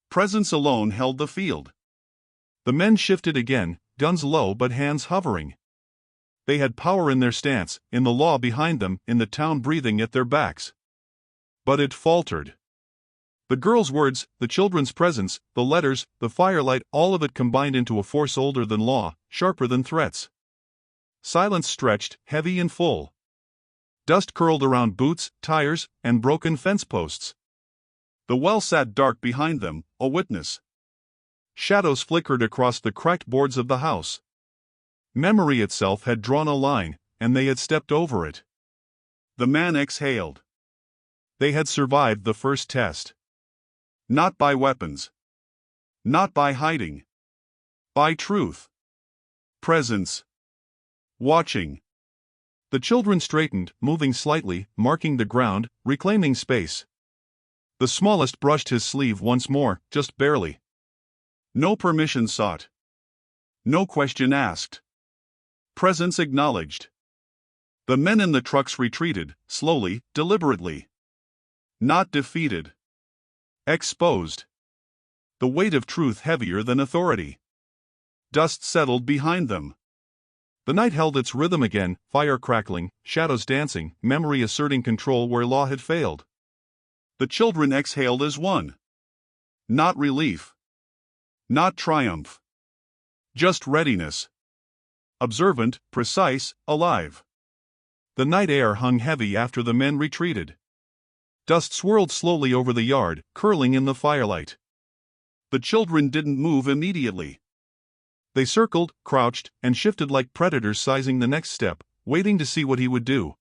Presence alone held the field. The men shifted again, guns low but hands hovering. They had power in their stance, in the law behind them, in the town breathing at their backs. But it faltered. The girl's words, the children's presence, the letters, the firelight, all of it combined into a force older than law, sharper than threats. Silence stretched, heavy and full. Dust curled around boots, tires, and broken fence posts. The well sat dark behind them, a witness. Shadows flickered across the cracked boards of the house. Memory itself had drawn a line, and they had stepped over it. The man exhaled. They had survived the first test. Not by weapons. Not by hiding. By truth. Presence. Watching. The children straightened, moving slightly, marking the ground, reclaiming space. The smallest brushed his sleeve once more, just barely. No permission sought. No question asked. Presence acknowledged. The men in the trucks retreated, slowly, deliberately. Not defeated. Exposed. The weight of truth heavier than authority. Dust settled behind them. The night held its rhythm again, fire crackling, shadows dancing, memory asserting control where law had failed. The children exhaled as one. Not relief. Not triumph. Just readiness. Observant, precise, alive. The night air hung heavy after the men retreated. Dust swirled slowly over the yard, curling in the firelight. The children didn't move immediately. They circled, crouched, and shifted like predators sizing the next step, waiting to see what he would do.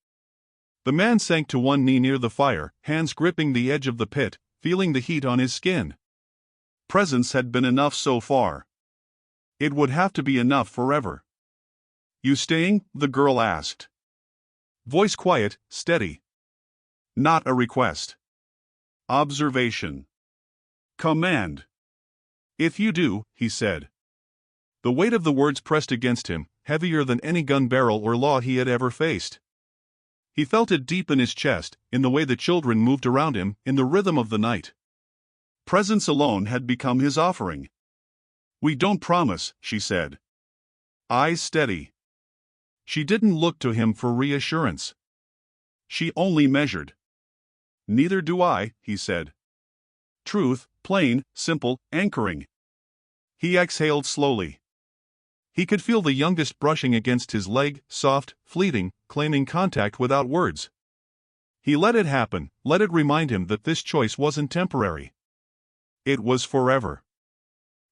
The man sank to one knee near the fire, hands gripping the edge of the pit, feeling the heat on his skin. Presence had been enough so far. It would have to be enough forever. "You staying?" the girl asked. Voice quiet, steady. Not a request. Observation. Command. "If you do," he said. The weight of the words pressed against him, heavier than any gun barrel or law he had ever faced. He felt it deep in his chest, in the way the children moved around him, in the rhythm of the night. Presence alone had become his offering. "We don't promise," she said. Eyes steady. She didn't look to him for reassurance. She only measured. "Neither do I," he said. Truth, plain, simple, anchoring. He exhaled slowly. He could feel the youngest brushing against his leg, soft, fleeting, claiming contact without words. He let it happen, let it remind him that this choice wasn't temporary. It was forever.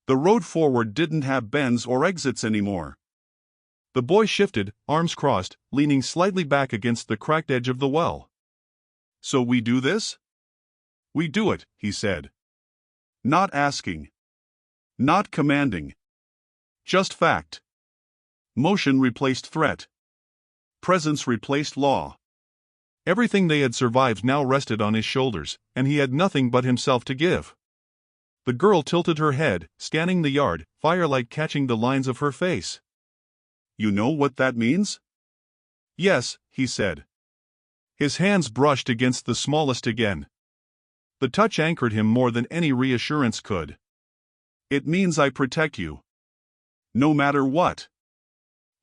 The road forward didn't have bends or exits anymore. The boy shifted, arms crossed, leaning slightly back against the cracked edge of the well. "So we do this?" "We do it," he said. Not asking. Not commanding. Just fact. Motion replaced threat. Presence replaced law. Everything they had survived now rested on his shoulders, and he had nothing but himself to give. The girl tilted her head, scanning the yard, firelight catching the lines of her face. "You know what that means?" "Yes," he said. His hands brushed against the smallest again. The touch anchored him more than any reassurance could. "It means I protect you. No matter what."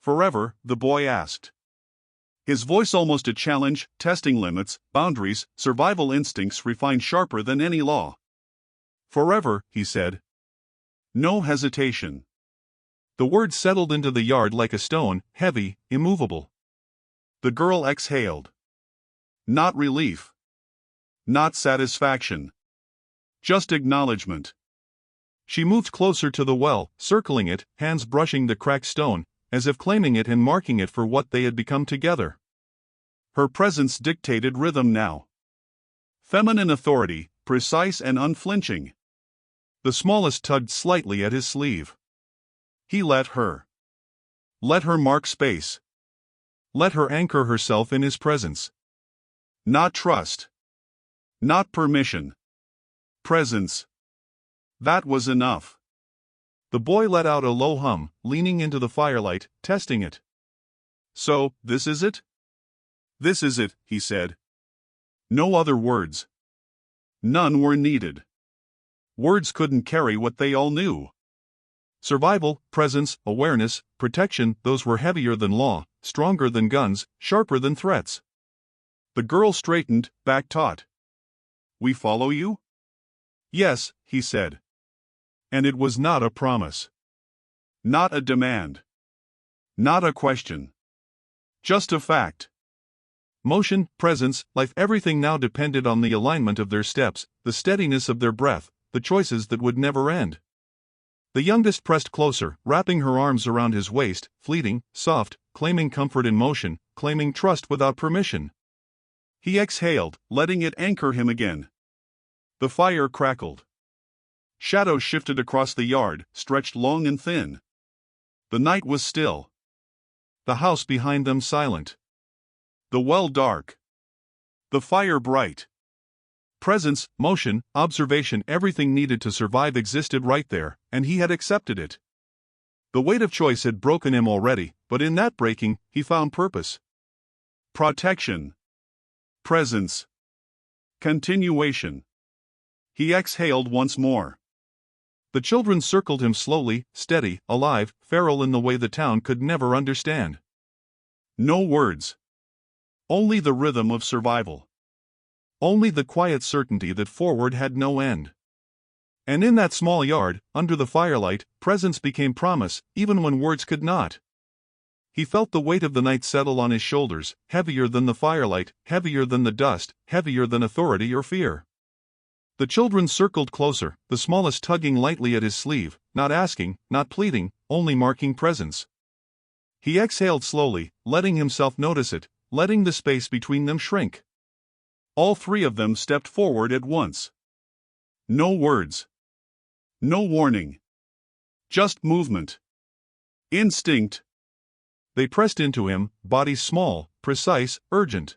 "Forever?" the boy asked. His voice almost a challenge, testing limits, boundaries, survival instincts refined sharper than any law. "Forever," he said. No hesitation. The word settled into the yard like a stone, heavy, immovable. The girl exhaled. Not relief. Not satisfaction. Just acknowledgement. She moved closer to the well, circling it, hands brushing the cracked stone, as if claiming it and marking it for what they had become together. Her presence dictated rhythm now. Feminine authority, precise and unflinching. The smallest tugged slightly at his sleeve. He let her. Let her mark space. Let her anchor herself in his presence. Not trust. Not permission. Presence. That was enough. The boy let out a low hum, leaning into the firelight, testing it. "So, this is it?" "This is it," he said. No other words. None were needed. Words couldn't carry what they all knew. Survival, presence, awareness, protection, those were heavier than law, stronger than guns, sharper than threats. The girl straightened, back taut. "We follow you?" "Yes," he said. And it was not a promise. Not a demand. Not a question. Just a fact. Motion, presence, life, everything now depended on the alignment of their steps, the steadiness of their breath, the choices that would never end. The youngest pressed closer, wrapping her arms around his waist, fleeting, soft, claiming comfort in motion, claiming trust without permission. He exhaled, letting it anchor him again. The fire crackled. Shadows shifted across the yard, stretched long and thin. The night was still. The house behind them silent. The well dark. The fire bright. Presence, motion, observation, everything needed to survive existed right there, and he had accepted it. The weight of choice had broken him already, but in that breaking, he found purpose. Protection. Presence. Continuation. He exhaled once more. The children circled him slowly, steady, alive, feral in the way the town could never understand. No words. Only the rhythm of survival. Only the quiet certainty that forward had no end. And in that small yard, under the firelight, presence became promise, even when words could not. He felt the weight of the night settle on his shoulders, heavier than the firelight, heavier than the dust, heavier than authority or fear. The children circled closer, the smallest tugging lightly at his sleeve, not asking, not pleading, only marking presence. He exhaled slowly, letting himself notice it, letting the space between them shrink. All three of them stepped forward at once. No words. No warning. Just movement. Instinct. They pressed into him, bodies small, precise, urgent.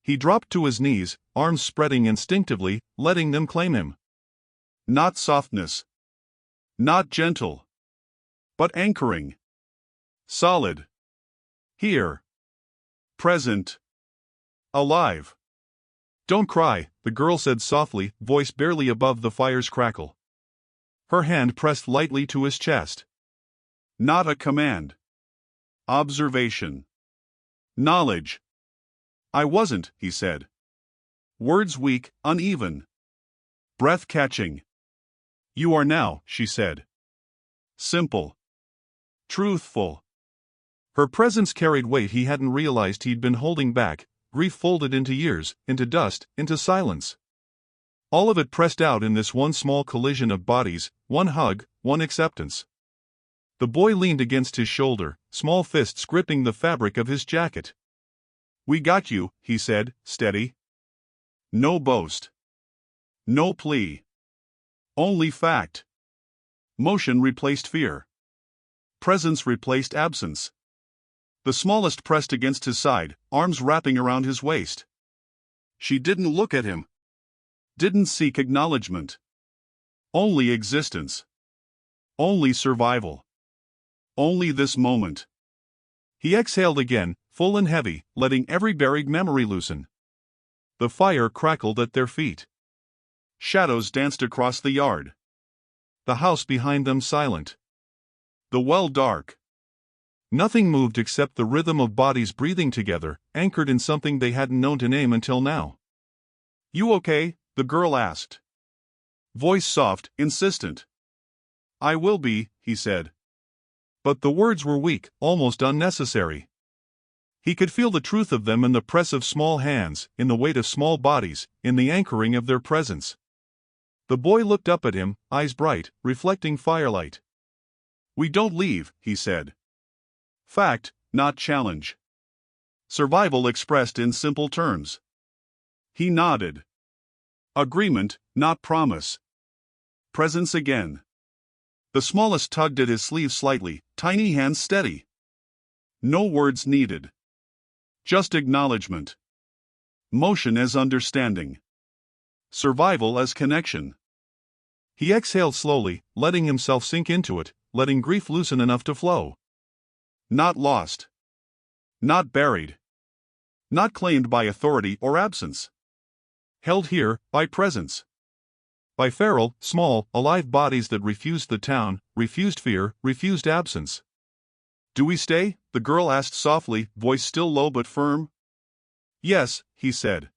He dropped to his knees, arms spreading instinctively, letting them claim him. Not softness. Not gentle. But anchoring. Solid. Here. Present. Alive. Don't cry, the girl said softly, voice barely above the fire's crackle. Her hand pressed lightly to his chest. Not a command. Observation. Knowledge. I wasn't, he said. Words weak, uneven. Breath catching. You are now, she said. Simple. Truthful. Her presence carried weight he hadn't realized he'd been holding back, grief folded into years, into dust, into silence. All of it pressed out in this one small collision of bodies, one hug, one acceptance. The boy leaned against his shoulder, small fists gripping the fabric of his jacket. We got you, he said, steady. No boast. No plea. Only fact. Motion replaced fear. Presence replaced absence. The smallest pressed against his side, arms wrapping around his waist. She didn't look at him. Didn't seek acknowledgement. Only existence. Only survival. Only this moment. He exhaled again, full and heavy, letting every buried memory loosen. The fire crackled at their feet. Shadows danced across the yard. The house behind them silent. The well dark. Nothing moved except the rhythm of bodies breathing together, anchored in something they hadn't known to name until now. You okay? The girl asked. Voice soft, insistent. I will be, he said. But the words were weak, almost unnecessary. He could feel the truth of them in the press of small hands, in the weight of small bodies, in the anchoring of their presence. The boy looked up at him, eyes bright, reflecting firelight. We don't leave, he said. Fact, not challenge. Survival expressed in simple terms. He nodded. Agreement, not promise. Presence again. The smallest tugged at his sleeve slightly, tiny hands steady. No words needed. Just acknowledgement. Motion as understanding. Survival as connection. He exhaled slowly, letting himself sink into it, letting grief loosen enough to flow. Not lost. Not buried. Not claimed by authority or absence. Held here, by presence. By feral, small, alive bodies that refused the town, refused fear, refused absence. Do we stay? The girl asked softly, voice still low but firm. Yes, he said.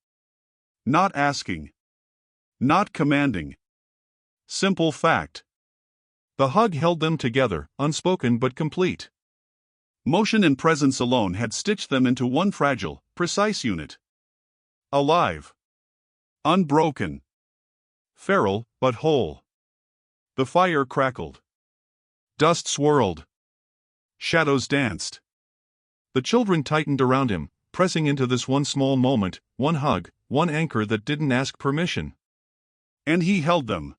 Not asking. Not commanding. Simple fact. The hug held them together, unspoken but complete. Motion and presence alone had stitched them into one fragile, precise unit. Alive. Unbroken. Feral, but whole. The fire crackled. Dust swirled. Shadows danced. The children tightened around him, pressing into this one small moment, one hug, one anchor that didn't ask permission. And he held them.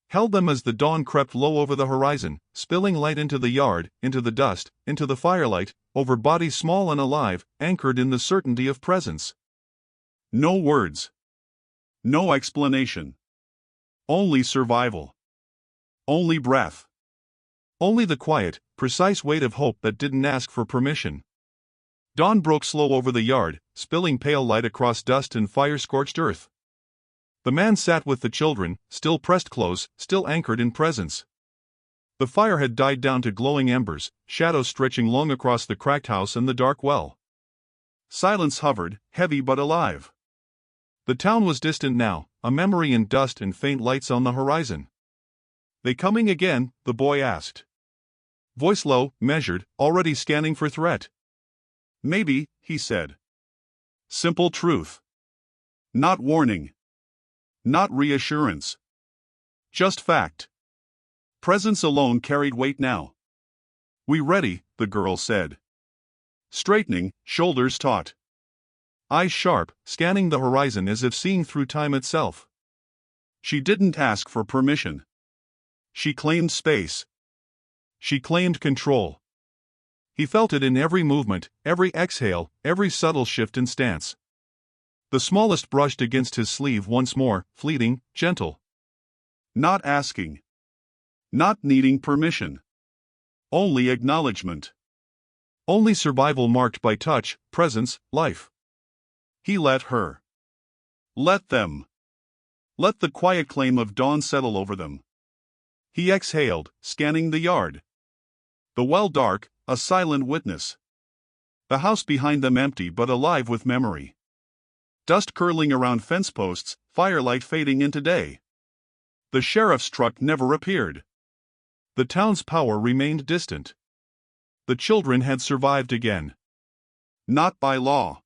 Held them as the dawn crept low over the horizon, spilling light into the yard, into the dust, into the firelight, over bodies small and alive, anchored in the certainty of presence. No words. No explanation. Only survival. Only breath. Only the quiet, precise weight of hope that didn't ask for permission. Dawn broke slow over the yard, spilling pale light across dust and fire-scorched earth. The man sat with the children, still pressed close, still anchored in presence. The fire had died down to glowing embers, shadows stretching long across the cracked house and the dark well. Silence hovered, heavy but alive. The town was distant now, a memory in dust and faint lights on the horizon. They coming again? The boy asked. Voice low, measured, already scanning for threat. Maybe, he said. Simple truth. Not warning. Not reassurance. Just fact. Presence alone carried weight now. We ready, the girl said. Straightening, shoulders taut. Eyes sharp, scanning the horizon as if seeing through time itself. She didn't ask for permission. She claimed space. She claimed control. He felt it in every movement, every exhale, every subtle shift in stance. The smallest brushed against his sleeve once more, fleeting, gentle. Not asking. Not needing permission. Only acknowledgement. Only survival marked by touch, presence, life. He let her. Let them. Let the quiet claim of dawn settle over them. He exhaled, scanning the yard. The well dark, a silent witness. The house behind them empty but alive with memory. Dust curling around fence posts, firelight fading into day. The sheriff's truck never appeared. The town's power remained distant. The children had survived again. Not by law.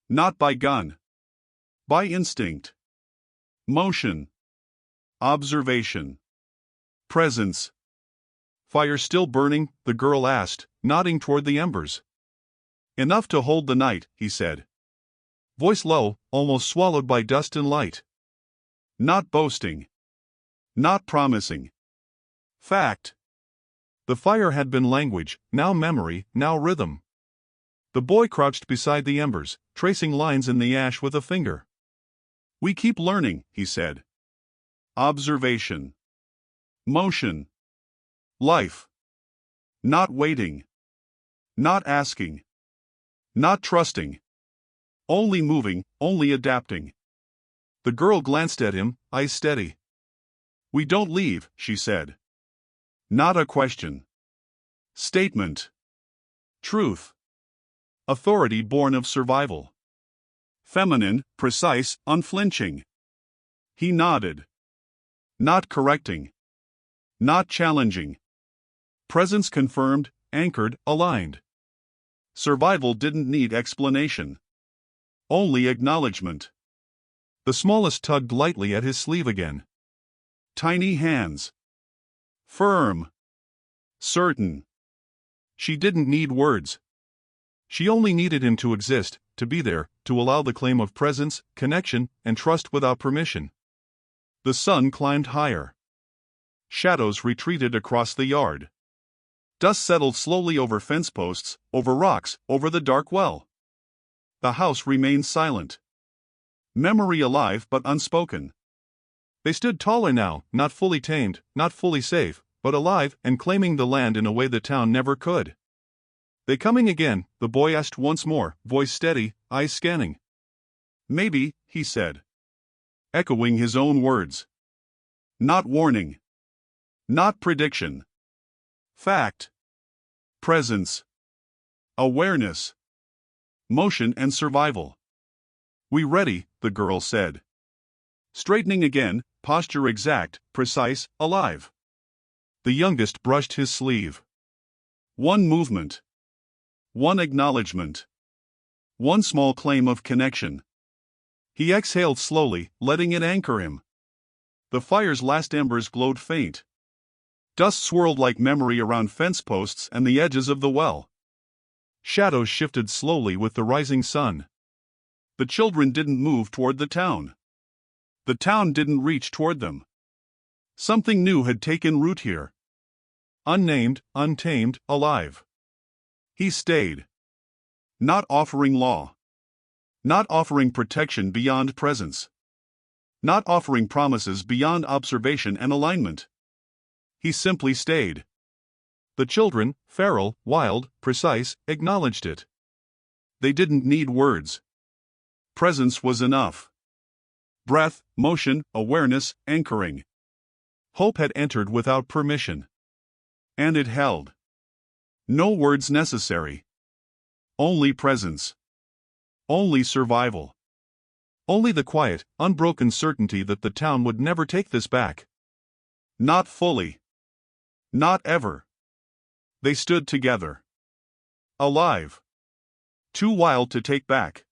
Not by gun. By instinct. Motion. Observation. Presence. Fire still burning? The girl asked, nodding toward the embers. Enough to hold the night, he said. Voice low, almost swallowed by dust and light. Not boasting. Not promising. Fact. The fire had been language, now memory, now rhythm. The boy crouched beside the embers, tracing lines in the ash with a finger. We keep learning, he said. Observation. Motion. Life. Not waiting. Not asking. Not trusting. Only moving, only adapting. The girl glanced at him, eyes steady. We don't leave, she said. Not a question. Statement. Truth. Authority born of survival. Feminine, precise, unflinching. He nodded. Not correcting. Not challenging. Presence confirmed, anchored, aligned. Survival didn't need explanation. Only acknowledgement. The smallest tugged lightly at his sleeve again. Tiny hands. Firm. Certain. She didn't need words. She only needed him to exist, to be there, to allow the claim of presence, connection, and trust without permission. The sun climbed higher. Shadows retreated across the yard. Dust settled slowly over fence posts, over rocks, over the dark well. The house remained silent. Memory alive but unspoken. They stood taller now, not fully tamed, not fully safe, but alive and claiming the land in a way the town never could. They coming again? The boy asked once more, voice steady, eyes scanning. Maybe, he said. Echoing his own words. Not warning. Not prediction. Fact. Presence. Awareness. Motion and survival. We ready, the girl said. Straightening again, posture exact, precise, alive. The youngest brushed his sleeve. One movement. One acknowledgement. One small claim of connection. He exhaled slowly, letting it anchor him. The fire's last embers glowed faint. Dust swirled like memory around fence posts and the edges of the well. Shadows shifted slowly with the rising sun. The children didn't move toward the town. The town didn't reach toward them. Something new had taken root here. Unnamed, untamed, alive. He stayed. Not offering law. Not offering protection beyond presence. Not offering promises beyond observation and alignment. He simply stayed. The children, feral, wild, precise, acknowledged it. They didn't need words. Presence was enough. Breath, motion, awareness, anchoring. Hope had entered without permission. And it held. No words necessary. Only presence. Only survival. Only the quiet, unbroken certainty that the town would never take this back. Not fully. Not ever. They stood together. Alive. Too wild to take back.